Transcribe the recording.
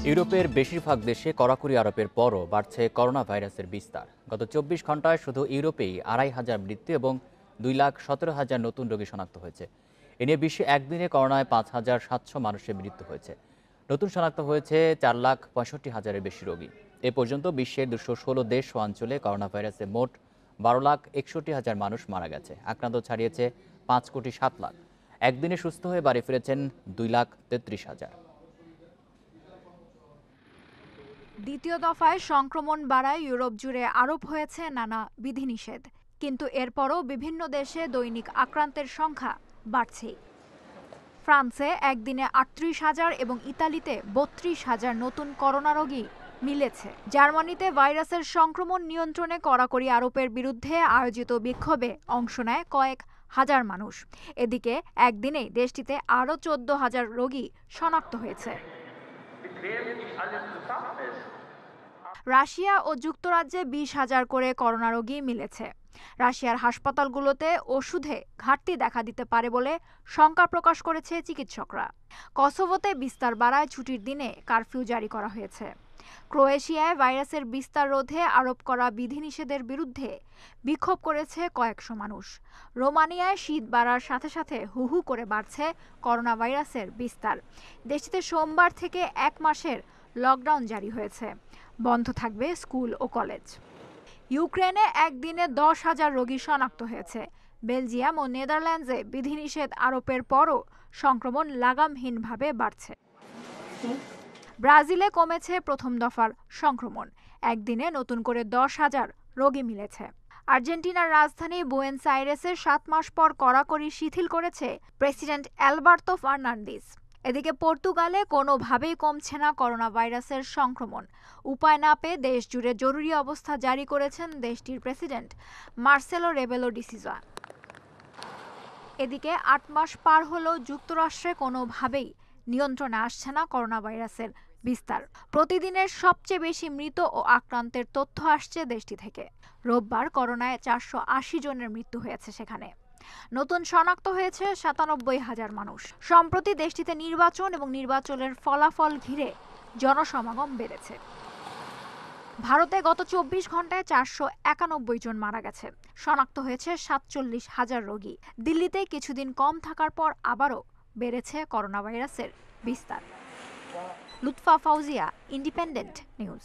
ইউরোপের বেশিরভাগ দেশে কড়াকড়ি আরোপের পরও বাড়ছে করোনা ভাইরাসের বিস্তার। গত ২৪ ঘন্টায় শুধু ইউরোপেই ২৫০০ মৃত্যু এবং ২,১৭,০০০ নতুন রোগী শনাক্ত হয়েছে। এ নিয়ে বিশ্বে একদিনে করোনায় ৫,৭০০ মানুষের মৃত্যু হয়েছে। নতুন শনাক্ত হয়েছে ৪,৬৫,০০০-এর বেশি রোগী। এ পর্যন্ত বিশ্বের ২১৬ দেশ ও অঞ্চলে করোনা ভাইরাসে মোট ১২,৬১,০০০ মানুষ মারা গেছে। আক্রান্ত ছাড়িয়েছে ৫,৭,০০,০০০। একদিনে সুস্থ হয়ে বাড়ি ফিরেছেন ২,৩৩,০০০। দ্বিতীয় দফায় সংক্রমণ বাড়ায় ইউরোপ জুড়ে আরোপ হয়েছে নানা বিধিনিষেধ, কিন্তু এরপরও বিভিন্ন দেশে দৈনিক আক্রান্তের সংখ্যা বাড়ছেই। ফ্রান্সে একদিনে ৩৮,০০০ এবং ইতালিতে ৩২,০০০ নতুন করোনা রোগী মিলেছে। জার্মানিতে ভাইরাসের সংক্রমণ নিয়ন্ত্রণে কড়াকড়ি আরোপের বিরুদ্ধে আয়োজিত বিক্ষোভে অংশ নেয় কয়েক হাজার মানুষ। এদিকে একদিনেই দেশটিতে আরও ১৪,০০০ রোগী শনাক্ত হয়েছে। রাশিয়া ও যুক্তরাজ্যে ২০,০০০ করে করোনা রোগী মিলেছে। রাশিয়ার হাসপাতালগুলোতে ওষুধে ঘাটতি দেখা দিতে পারে বলে শঙ্কা প্রকাশ করেছে চিকিৎসকরা। কসোভোতে বিস্তার বাড়ায় ছুটির দিনে কারফিউ জারি করা হয়েছে। ক্রোয়েশিয়ায় ভাইরাসের বিস্তার রোধে আরোপ করা বিধিনিষেধের বিরুদ্ধে বিক্ষোভ করেছে কয়েকশো মানুষ। রোমানিয়ায় শীত বাড়ার সাথে সাথে হু হু করে বাড়ছে করোনা ভাইরাসের বিস্তার। দেশটিতে সোমবার থেকে ১ মাসের লকডাউন জারি হয়েছে। বন্ধ থাকবে স্কুল ও কলেজ। ইউক্রেনে একদিনে ১০,০০০ রোগী শনাক্ত হয়েছে। বেলজিয়াম ও নেদারল্যান্ডসে বিধিনিষেধ আরোপের পরও সংক্রমণ লাগামহীনভাবে বাড়ছে। ব্রাজিলে কমেছে প্রথম দফার সংক্রমণ। একদিনে নতুন করে ১০,০০০ রোগী মিলেছে। আর্জেন্টিনার রাজধানী বুয়েনোস আইরেসে ৭ মাস পর কড়াকড়ি শিথিল করেছে প্রেসিডেন্ট অ্যালবার্তো ফার্নান্দেজ। এদিকে পর্তুগালে কোনোভাবেই কমছে না করোনা ভাইরাসের সংক্রমণ। উপায় না পেয়ে দেশ জুড়ে জরুরি অবস্থা জারি করেছেন দেশটির প্রেসিডেন্ট মার্সেলো রেবেলো ডি সিজা। এদিকে ৮ মাস পার হলেও যুক্তরাষ্ট্রে কোনোভাবেই নিয়ন্ত্রণে আসছে না করোনা ভাইরাসের বিস্তার। প্রতিদিনের সবচেয়ে বেশি মৃত ও আক্রান্তের তথ্য আসছে দেশটি থেকে। রোববার করোনায় ৪৮০ জনের মৃত্যু হয়েছে সেখানে। নতুন শনাক্ত হয়েছে ৯৭,০০০ মানুষ। সম্প্রতি দেশটিতে নির্বাচন এবং নির্বাচনের ফলাফল ঘিরে জনসমাগম বেড়েছে। ভারতে গত ২৪ ঘন্টায় ৪৯১ জন মারা গেছে। শনাক্ত হয়েছে ৪৭,০০০ রোগী। দিল্লিতে কিছুদিন কম থাকার পর আবারও বেড়েছে করোনা ভাইরাসের বিস্তার। Lutfa Fauzia, independent news.